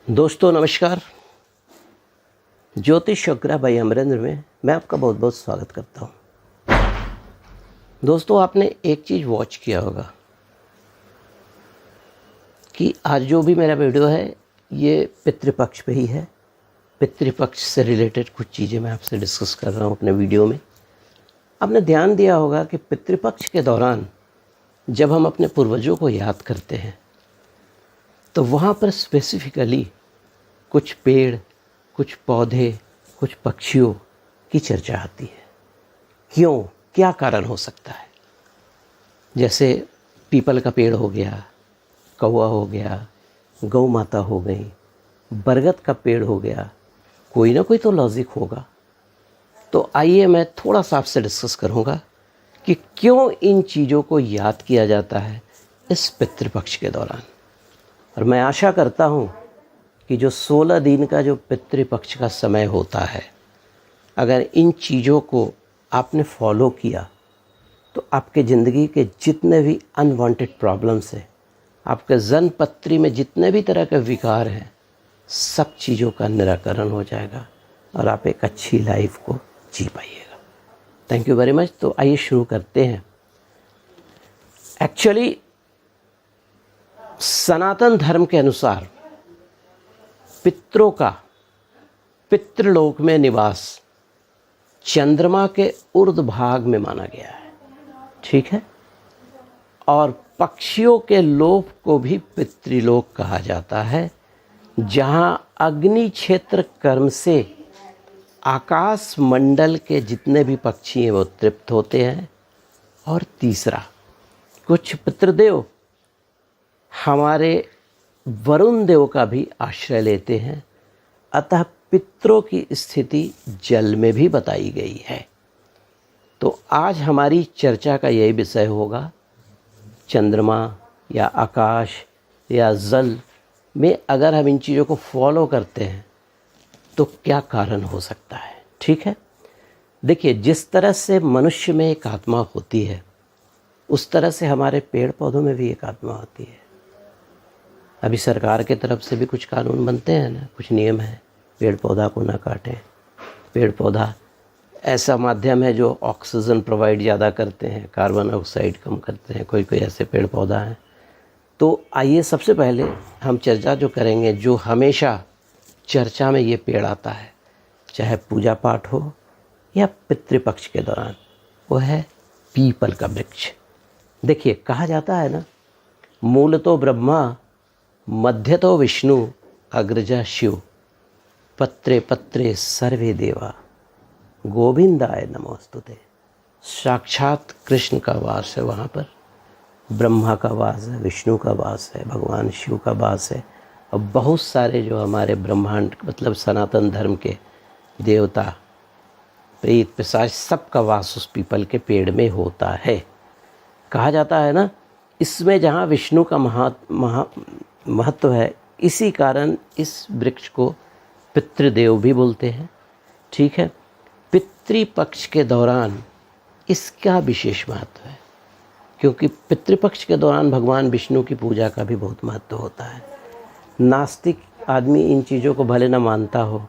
दोस्तों नमस्कार। ज्योतिष चक्रा भाई अमरेंद्र में मैं आपका बहुत बहुत स्वागत करता हूँ। दोस्तों आपने एक चीज़ वॉच किया होगा कि आज जो भी मेरा वीडियो है ये पितृपक्ष पे ही है। पितृपक्ष से रिलेटेड कुछ चीज़ें मैं आपसे डिस्कस कर रहा हूँ अपने वीडियो में। आपने ध्यान दिया होगा कि पितृपक्ष के दौरान जब हम अपने पूर्वजों को याद करते हैं तो वहाँ पर स्पेसिफिकली कुछ पेड़, कुछ पौधे, कुछ पक्षियों की चर्चा आती है। क्यों, क्या कारण हो सकता है? जैसे पीपल का पेड़ हो गया, कौवा हो गया, गौ माता हो गई, बरगद का पेड़ हो गया, कोई ना कोई तो लॉजिक होगा। तो आइए मैं थोड़ा सा आपसे डिस्कस करूँगा कि क्यों इन चीज़ों को याद किया जाता है इस पितृपक्ष के दौरान। और मैं आशा करता हूँ कि जो 16 दिन का जो पितृपक्ष का समय होता है, अगर इन चीज़ों को आपने फॉलो किया तो आपके ज़िंदगी के जितने भी अनवांटेड प्रॉब्लम्स हैं, आपके जन्मपत्री में जितने भी तरह के विकार हैं, सब चीज़ों का निराकरण हो जाएगा और आप एक अच्छी लाइफ को जी पाइएगा। Thank you very much. तो आइए शुरू करते हैं। एक्चुअली सनातन धर्म के अनुसार पितरों का पितृलोक में निवास चंद्रमा के ऊर्ध्व भाग में माना गया है, ठीक है। और पक्षियों के लोक को भी पितृलोक कहा जाता है, जहां अग्नि क्षेत्र कर्म से आकाश मंडल के जितने भी पक्षी हैं वो तृप्त होते हैं। और तीसरा, कुछ पितृदेव हमारे वरुण देव का भी आश्रय लेते हैं, अतः पितरों की स्थिति जल में भी बताई गई है। तो आज हमारी चर्चा का यही विषय होगा, चंद्रमा या आकाश या जल में अगर हम इन चीज़ों को फॉलो करते हैं तो क्या कारण हो सकता है, ठीक है। देखिए, जिस तरह से मनुष्य में एक आत्मा होती है उस तरह से हमारे पेड़ पौधों में भी एक आत्मा होती है। अभी सरकार के तरफ से भी कुछ कानून बनते हैं ना, कुछ नियम है, पेड़ पौधा को ना काटें। पेड़ पौधा ऐसा माध्यम है जो ऑक्सीजन प्रोवाइड ज़्यादा करते हैं, कार्बन डाइऑक्साइड कम करते हैं। कोई कोई ऐसे पेड़ पौधा हैं। तो आइए सबसे पहले हम चर्चा जो करेंगे, जो हमेशा चर्चा में ये पेड़ आता है, चाहे पूजा पाठ हो या पितृपक्ष के दौरान, वो है पीपल का वृक्ष। देखिए, कहा जाता है ना, मूल तो ब्रह्मा, मध्य तो विष्णु, अग्रजा शिव, पत्रे पत्रे सर्वे देवा, गोविंदाय नमोस्तुते। साक्षात कृष्ण का वास है वहाँ पर, ब्रह्मा का वास है, विष्णु का वास है, भगवान शिव का वास है। और बहुत सारे जो हमारे ब्रह्मांड मतलब सनातन धर्म के देवता, प्रेत, पिशाच, सबका वास उस पीपल के पेड़ में होता है। कहा जाता है ना, इसमें जहाँ विष्णु का महत्व है, इसी कारण इस वृक्ष को पितृदेव भी बोलते हैं, ठीक है। पितृपक्ष के दौरान इसका विशेष महत्व है, क्योंकि पितृपक्ष के दौरान भगवान विष्णु की पूजा का भी बहुत महत्व होता है। नास्तिक आदमी इन चीज़ों को भले न मानता हो,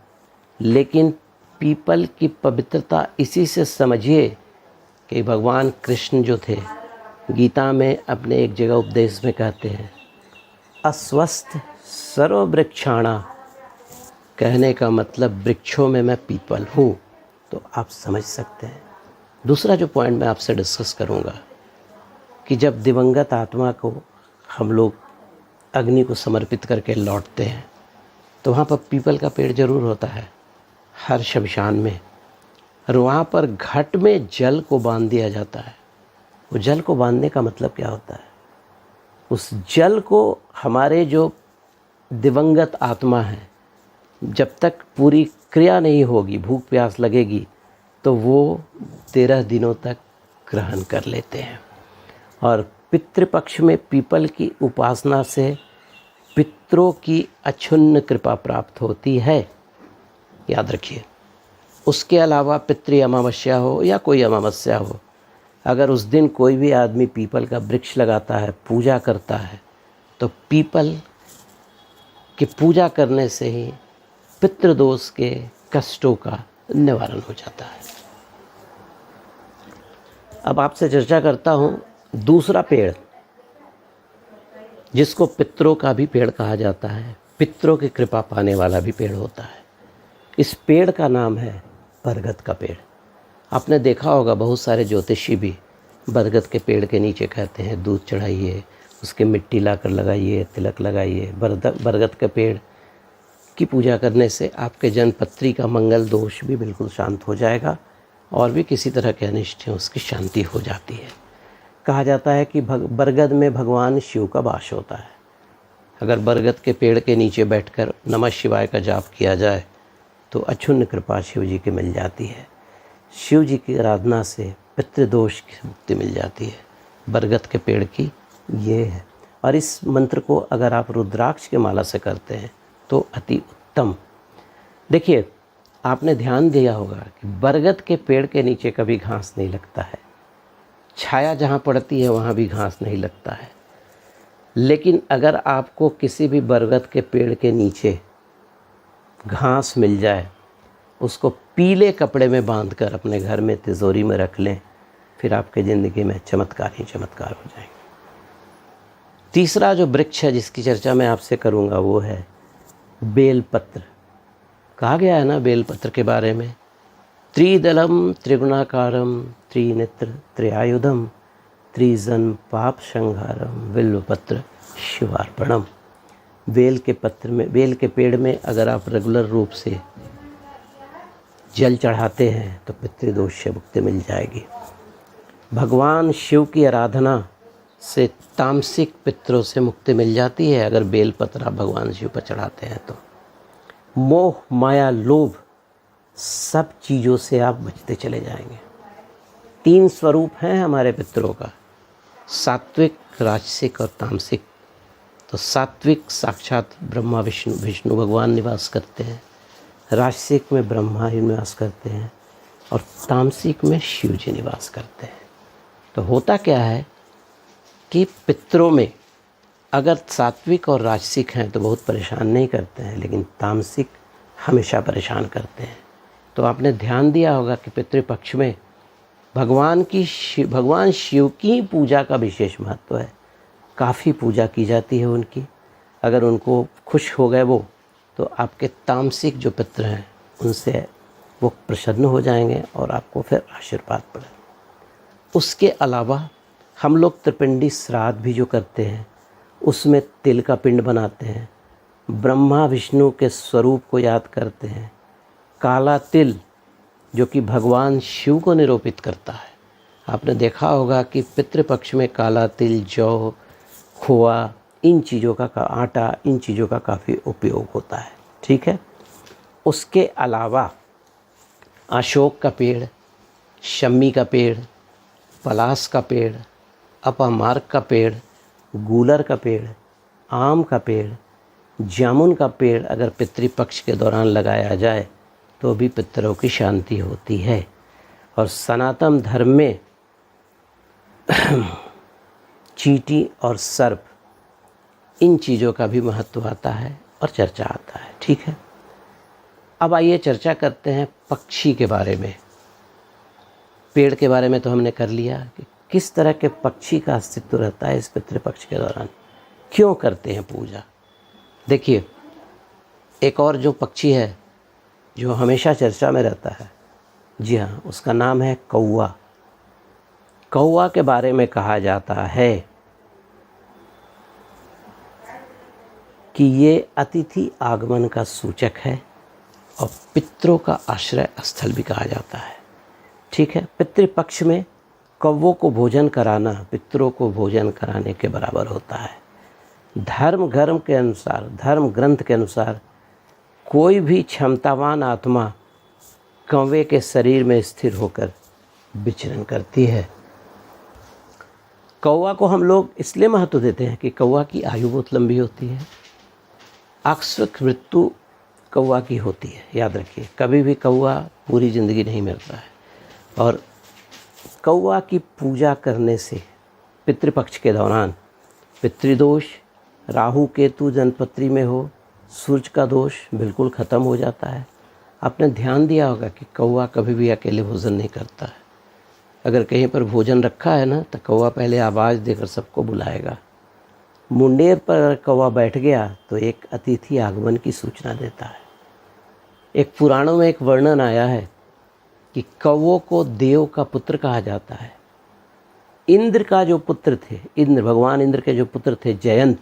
लेकिन पीपल की पवित्रता इसी से समझिए कि भगवान कृष्ण जो थे, गीता में अपने एक जगह उपदेश में कहते हैं, अस्वस्थ सर्ववृक्षाणा, कहने का मतलब वृक्षों में मैं पीपल हूँ। तो आप समझ सकते हैं। दूसरा जो पॉइंट मैं आपसे डिस्कस करूँगा कि जब दिवंगत आत्मा को हम लोग अग्नि को समर्पित करके लौटते हैं तो वहाँ पर पीपल का पेड़ ज़रूर होता है हर शमशान में, और वहाँ पर घट में जल को बांध दिया जाता है। वो जल को बांधने का मतलब क्या होता है? उस जल को हमारे जो दिवंगत आत्मा है, जब तक पूरी क्रिया नहीं होगी, भूख प्यास लगेगी, तो वो 13 दिनों तक ग्रहण कर लेते हैं। और पितृपक्ष में पीपल की उपासना से पितरों की अक्षुण्ण कृपा प्राप्त होती है, याद रखिए। उसके अलावा पितृ अमावस्या हो या कोई अमावस्या हो, अगर उस दिन कोई भी आदमी पीपल का वृक्ष लगाता है, पूजा करता है, तो पीपल कि पूजा करने से ही पितृदोष के कष्टों का निवारण हो जाता है। अब आपसे चर्चा करता हूँ दूसरा पेड़, जिसको पितरों का भी पेड़ कहा जाता है, पितरों की कृपा पाने वाला भी पेड़ होता है। इस पेड़ का नाम है बरगद का पेड़। आपने देखा होगा बहुत सारे ज्योतिषी भी बरगद के पेड़ के नीचे कहते हैं दूध चढ़ाइए, उसके मिट्टी लाकर लगाइए, तिलक लगाइए। बरगद के पेड़ की पूजा करने से आपके जन्मपत्री का मंगल दोष भी बिल्कुल शांत हो जाएगा और भी किसी तरह के अनिष्ट हैं उसकी शांति हो जाती है। कहा जाता है कि बरगद में भगवान शिव का वास होता है। अगर बरगद के पेड़ के नीचे बैठकर नमः शिवाय का जाप किया जाए तो अक्षुण्ण कृपा शिव जी की मिल जाती है। शिव जी की आराधना से पितृदोष की मुक्ति मिल जाती है। बरगद के पेड़ की ये है। और इस मंत्र को अगर आप रुद्राक्ष के माला से करते हैं तो अति उत्तम। देखिए, आपने ध्यान दिया होगा कि बरगद के पेड़ के नीचे कभी घास नहीं लगता है। छाया जहाँ पड़ती है वहाँ भी घास नहीं लगता है। लेकिन अगर आपको किसी भी बरगद के पेड़ के नीचे घास मिल जाए, उसको पीले कपड़े में बांधकर अपने घर में तिजोरी में रख लें, फिर आपके ज़िंदगी में चमत्कार ही चमत्कार हो जाएंगे। तीसरा जो वृक्ष है जिसकी चर्चा मैं आपसे करूँगा वो है बेलपत्र। कहा गया है ना बेलपत्र के बारे में, त्रिदलम त्रिगुणाकारम त्रिनेत्र त्रिआयुधम त्रिजन पाप संहारम बिल्वपत्र शिवार्पणम। बेल के पेड़ में अगर आप रेगुलर रूप से जल चढ़ाते हैं तो पितृदोष से मुक्ति मिल जाएगी। भगवान शिव की आराधना से तामसिक पितरों से मुक्ति मिल जाती है अगर बेलपत्र आप भगवान शिव पर चढ़ाते हैं तो। मोह माया लोभ सब चीज़ों से आप बचते चले जाएंगे। 3 स्वरूप हैं हमारे पितरों का, सात्विक, राजसिक और तामसिक। तो सात्विक साक्षात ब्रह्मा विष्णु भगवान निवास करते हैं, राजसिक में ब्रह्मा ही निवास करते हैं और तामसिक में शिव जी निवास करते हैं। तो होता क्या है कि पितरों में अगर सात्विक और राजसिक हैं तो बहुत परेशान नहीं करते हैं, लेकिन तामसिक हमेशा परेशान करते हैं। तो आपने ध्यान दिया होगा कि पितृपक्ष में भगवान शिव की पूजा का विशेष महत्व है। काफ़ी पूजा की जाती है उनकी। अगर उनको खुश हो गए वो, तो आपके तामसिक जो पितृ हैं उनसे वो प्रसन्न हो जाएंगे और आपको फिर आशीर्वाद पड़े। उसके अलावा हम लोग त्रिपिंडी श्राद्ध भी जो करते हैं उसमें तिल का पिंड बनाते हैं, ब्रह्मा विष्णु के स्वरूप को याद करते हैं। काला तिल जो कि भगवान शिव को निरूपित करता है। आपने देखा होगा कि पितृपक्ष में काला तिल, जौ, खोआ, इन चीज़ों का आटा, इन चीज़ों का काफ़ी उपयोग होता है। ठीक है। उसके अलावा अशोक का पेड़, शम्मी का पेड़, पलास का पेड़, अपामार्क का पेड़, गूलर का पेड़, आम का पेड़, जामुन का पेड़ अगर पितृपक्ष के दौरान लगाया जाए तो भी पितरों की शांति होती है। और सनातन धर्म में चींटी और सर्प, इन चीज़ों का भी महत्व आता है और चर्चा आता है। ठीक है। अब आइए चर्चा करते हैं पक्षी के बारे में। पेड़ के बारे में तो हमने कर लिया कि किस तरह के पक्षी का अस्तित्व रहता है इस पितृपक्ष के दौरान, क्यों करते हैं पूजा। देखिए, एक और जो पक्षी है जो हमेशा चर्चा में रहता है, जी हाँ, उसका नाम है कौवा। कौवा के बारे में कहा जाता है कि ये अतिथि आगमन का सूचक है और पितरों का आश्रय स्थल भी कहा जाता है। ठीक है। पितृपक्ष में कौवों को भोजन कराना पितरों को भोजन कराने के बराबर होता है। धर्म ग्रंथ के अनुसार कोई भी क्षमतावान आत्मा कौवे के शरीर में स्थिर होकर विचरण करती है। कौवा को हम लोग इसलिए महत्व देते हैं कि कौवा की आयु बहुत लंबी होती है। अक्सर मृत्यु कौवा की होती है, याद रखिए। कभी भी कौवा पूरी ज़िंदगी नहीं मिलता है। और कौवा की पूजा करने से पितृपक्ष के दौरान पितृदोष, राहु केतु जन्मपत्री में हो, सूरज का दोष बिल्कुल ख़त्म हो जाता है। आपने ध्यान दिया होगा कि कौवा कभी भी अकेले भोजन नहीं करता है। अगर कहीं पर भोजन रखा है ना तो कौवा पहले आवाज़ देकर सबको बुलाएगा। मुंडेर पर अगर कौवा बैठ गया तो एक अतिथि आगमन की सूचना देता है। एक पुराणों में एक वर्णन आया है कि कौवों को देव का पुत्र कहा जाता है। इंद्र का जो पुत्र थे, इंद्र भगवान इंद्र के जो पुत्र थे जयंत,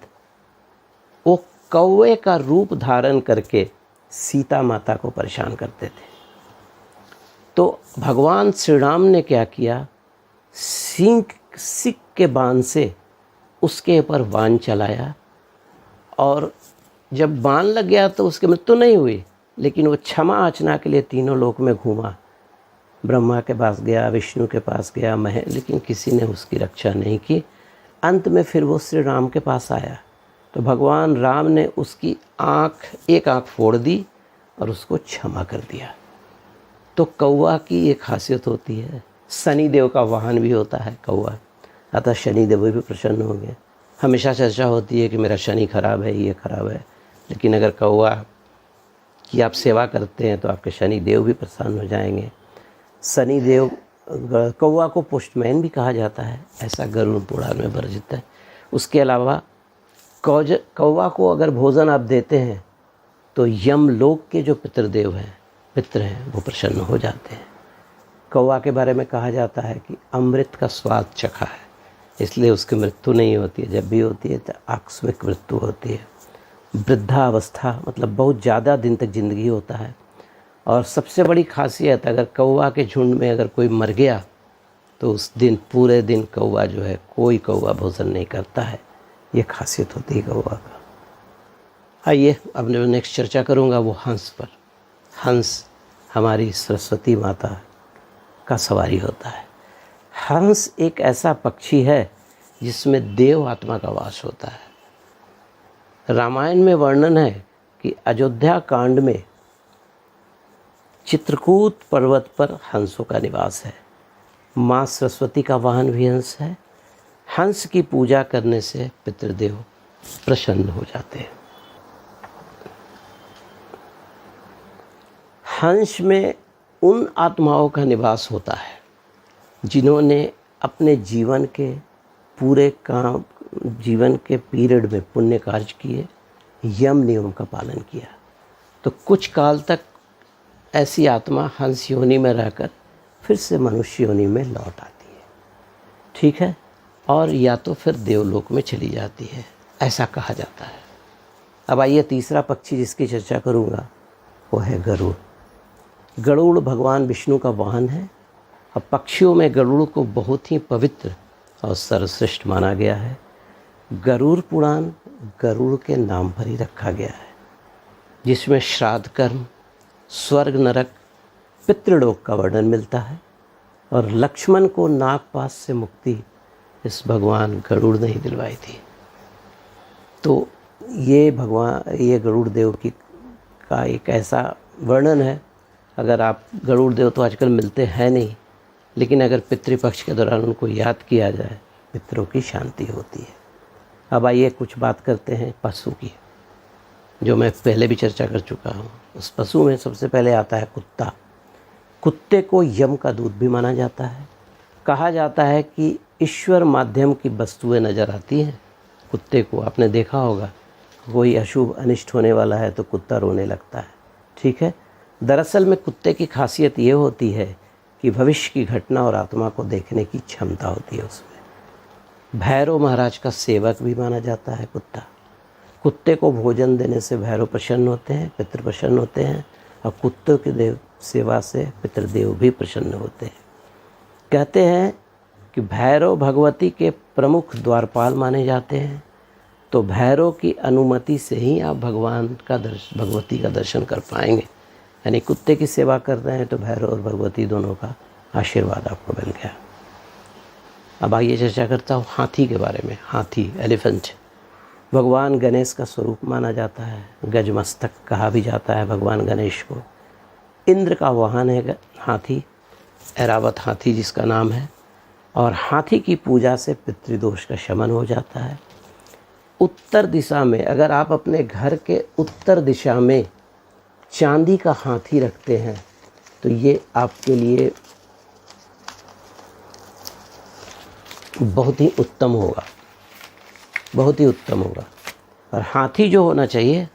वो कौवे का रूप धारण करके सीता माता को परेशान करते थे। तो भगवान श्री राम ने क्या किया, सिंह के बाण से उसके ऊपर बाण चलाया और जब बाण लग गया तो उसकी मृत्यु नहीं हुई, लेकिन वो क्षमा याचना के लिए तीनों लोक में घूमा। ब्रह्मा के पास गया, विष्णु के पास गया, लेकिन किसी ने उसकी रक्षा नहीं की। अंत में फिर वो श्री राम के पास आया तो भगवान राम ने उसकी एक आँख फोड़ दी और उसको क्षमा कर दिया। तो कौवा की एक खासियत होती है, शनि देव का वाहन भी होता है कौवा, अतः शनि देव भी प्रसन्न हो गए। हमेशा चर्चा होती है कि मेरा शनि खराब है, ये खराब है, लेकिन अगर कौवा की आप सेवा करते हैं तो आपके शनि देव भी प्रसन्न हो जाएंगे। शनि देव, कौवा को पोस्टमैन भी कहा जाता है, ऐसा गरुड़ पुराण में वर्णित है। उसके अलावा कौवा को अगर भोजन आप देते हैं तो यमलोक के जो पितृ हैं वो प्रसन्न हो जाते हैं। कौवा के बारे में कहा जाता है कि अमृत का स्वाद चखा है, इसलिए उसकी मृत्यु नहीं होती है। जब भी होती है तो आकस्मिक मृत्यु होती है। वृद्धावस्था मतलब बहुत ज़्यादा दिन तक ज़िंदगी होता है। और सबसे बड़ी खासियत, अगर कौवा के झुंड में अगर कोई मर गया तो उस दिन पूरे दिन कौवा जो है, कोई कौवा भोजन नहीं करता है। ये खासियत होती है कौवा का। आइए अब मैं नेक्स्ट चर्चा करूँगा वो हंस पर। हंस हमारी सरस्वती माता का सवारी होता है। हंस एक ऐसा पक्षी है जिसमें देव आत्मा का वास होता है। रामायण में वर्णन है कि अयोध्या कांड में चित्रकूट पर्वत पर हंसों का निवास है। माँ सरस्वती का वाहन भी हंस है। हंस की पूजा करने से पितृदेव प्रसन्न हो जाते हैं। हंस में उन आत्माओं का निवास होता है जिन्होंने अपने जीवन के पीरियड में पुण्य कार्य किए, यम नियम का पालन किया, तो कुछ काल तक ऐसी आत्मा हंस योनि में रहकर फिर से मनुष्य योनि में लौट आती है, ठीक है, और या तो फिर देवलोक में चली जाती है, ऐसा कहा जाता है। अब आइए तीसरा पक्षी जिसकी चर्चा करूँगा वो है गरुड़। गरुड़ भगवान विष्णु का वाहन है और पक्षियों में गरुड़ को बहुत ही पवित्र और सर्वश्रेष्ठ माना गया है। गरुड़ पुराण गरुड़ के नाम पर ही रखा गया है, जिसमें श्राद्ध कर्म, स्वर्ग नरक, पितृलोक का वर्णन मिलता है। और लक्ष्मण को नागपाश से मुक्ति इस भगवान गरुड़ ने ही दिलवाई थी। तो ये गरुड़ देव का एक ऐसा वर्णन है। अगर आप गरुड़ देव तो आजकल मिलते हैं नहीं, लेकिन अगर पितृपक्ष के दौरान उनको याद किया जाए, पितरों की शांति होती है। अब आइए कुछ बात करते हैं पशु की, जो मैं पहले भी चर्चा कर चुका हूँ। उस पशु में सबसे पहले आता है कुत्ता। कुत्ते को यम का दूत भी माना जाता है। कहा जाता है कि ईश्वर माध्यम की वस्तुएं नज़र आती हैं कुत्ते को। आपने देखा होगा, कोई अशुभ अनिष्ट होने वाला है तो कुत्ता रोने लगता है, ठीक है। दरअसल में कुत्ते की खासियत ये होती है कि भविष्य की घटना और आत्मा को देखने की क्षमता होती है उसमें। भैरव महाराज का सेवक भी माना जाता है कुत्ता। कुत्ते को भोजन देने से भैरव प्रसन्न होते हैं, पितृ प्रसन्न होते हैं, और कुत्तों की सेवा से पितृदेव भी प्रसन्न होते हैं। कहते हैं कि भैरव भगवती के प्रमुख द्वारपाल माने जाते हैं। तो भैरव की अनुमति से ही आप भगवती का दर्शन कर पाएंगे। यानी कुत्ते की सेवा कर रहे हैं तो भैरव और भगवती दोनों का आशीर्वाद आपको मिल गया। अब आइए चर्चा करता हूँ हाथी के बारे में। हाथी, एलिफेंट, भगवान गणेश का स्वरूप माना जाता है। गजमस्तक कहा भी जाता है भगवान गणेश को। इंद्र का वाहन है हाथी, ऐरावत हाथी जिसका नाम है। और हाथी की पूजा से पितृदोष का शमन हो जाता है। उत्तर दिशा में, अगर आप अपने घर के उत्तर दिशा में चांदी का हाथी रखते हैं तो ये आपके लिए बहुत ही उत्तम होगा, बहुत ही उत्तम होगा। और हाथी जो होना चाहिए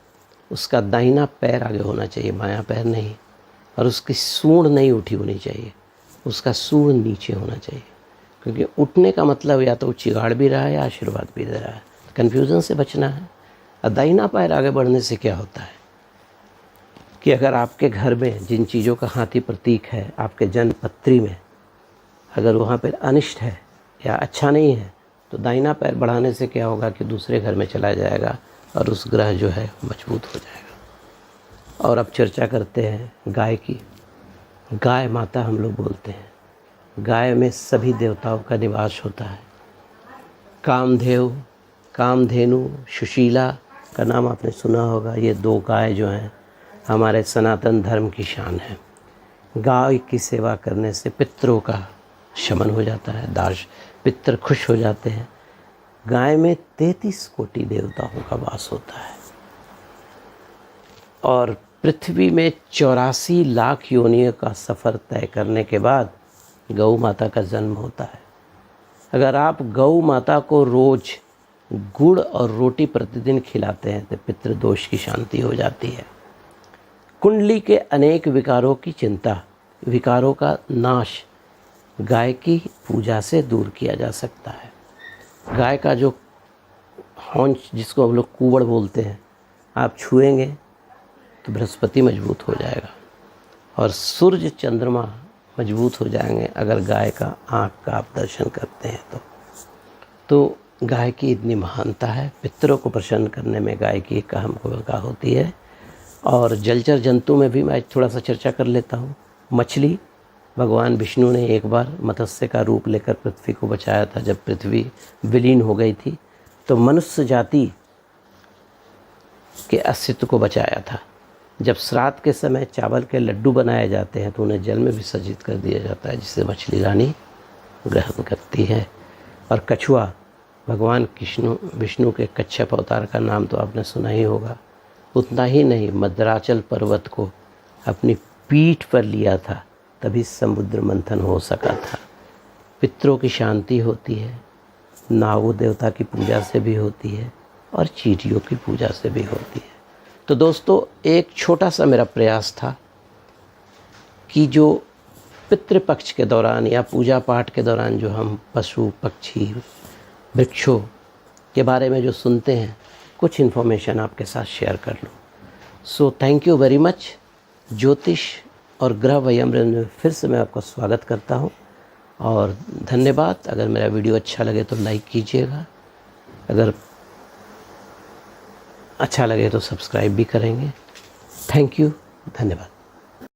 उसका दाहिना पैर आगे होना चाहिए, बायां पैर नहीं। और उसकी सूंड नहीं उठी होनी चाहिए, उसका सूंड नीचे होना चाहिए। क्योंकि उठने का मतलब या तो चिगाड़ भी रहा है या आशीर्वाद भी दे रहा है। कन्फ्यूज़न से बचना है। और दाहिना पैर आगे बढ़ने से क्या होता है कि अगर आपके घर में जिन चीज़ों का हाथी प्रतीक है, आपके जन्म पत्री में अगर वहाँ पर अनिष्ट है या अच्छा नहीं है, तो दाहिना पैर बढ़ाने से क्या होगा कि दूसरे घर में चला जाएगा और उस ग्रह जो है मजबूत हो जाएगा। और अब चर्चा करते हैं गाय की। गाय माता हम लोग बोलते हैं। गाय में सभी देवताओं का निवास होता है। कामदेव, कामधेनु, सुशीला का नाम आपने सुना होगा। ये 2 गाय जो हैं हमारे सनातन धर्म की शान है। गाय की सेवा करने से पितरों का शमन हो जाता है, पितर खुश हो जाते हैं। गाय में 33 कोटि देवताओं का वास होता है। और पृथ्वी में 84 लाख योनियों का सफ़र तय करने के बाद गौ माता का जन्म होता है। अगर आप गौ माता को रोज़ गुड़ और रोटी प्रतिदिन खिलाते हैं तो पितृदोष की शांति हो जाती है। कुंडली के अनेक विकारों की चिंता, विकारों का नाश गाय की पूजा से दूर किया जा सकता है। गाय का जो हौंच, जिसको हम लोग कुवड़ बोलते हैं, आप छुएंगे तो बृहस्पति मजबूत हो जाएगा और सूर्य चंद्रमा मजबूत हो जाएंगे अगर गाय का आँख का आप दर्शन करते हैं तो गाय की इतनी महानता है। पितरों को प्रसन्न करने में गाय की एक अहम भूमिका होती है। और जलचर जंतु में भी मैं थोड़ा सा चर्चा कर लेता हूँ। मछली, भगवान विष्णु ने एक बार मत्स्य का रूप लेकर पृथ्वी को बचाया था। जब पृथ्वी विलीन हो गई थी तो मनुष्य जाति के अस्तित्व को बचाया था। जब श्राद्ध के समय चावल के लड्डू बनाए जाते हैं तो उन्हें जल में विसर्जित कर दिया जाता है, जिससे मछली रानी ग्रहण करती है। और कछुआ, भगवान विष्णु के कच्छप अवतार का नाम तो आपने सुना ही होगा। उतना ही नहीं, मद्राचल पर्वत को अपनी पीठ पर लिया था, तभी समुद्र मंथन हो सका था। पितरों की शांति होती है, नागो देवता की पूजा से भी होती है और चींटियों की पूजा से भी होती है। तो दोस्तों, एक छोटा सा मेरा प्रयास था कि जो पितृपक्ष के दौरान या पूजा पाठ के दौरान जो हम पशु, पक्षी, वृक्षों के बारे में जो सुनते हैं, कुछ इन्फॉर्मेशन आपके साथ शेयर कर लूँ। So thank you very much. ज्योतिष और ग्रह वयम्र में फिर से मैं आपका स्वागत करता हूँ और धन्यवाद। अगर मेरा वीडियो अच्छा लगे तो लाइक कीजिएगा, अगर अच्छा लगे तो सब्सक्राइब भी करेंगे। थैंक यू, धन्यवाद।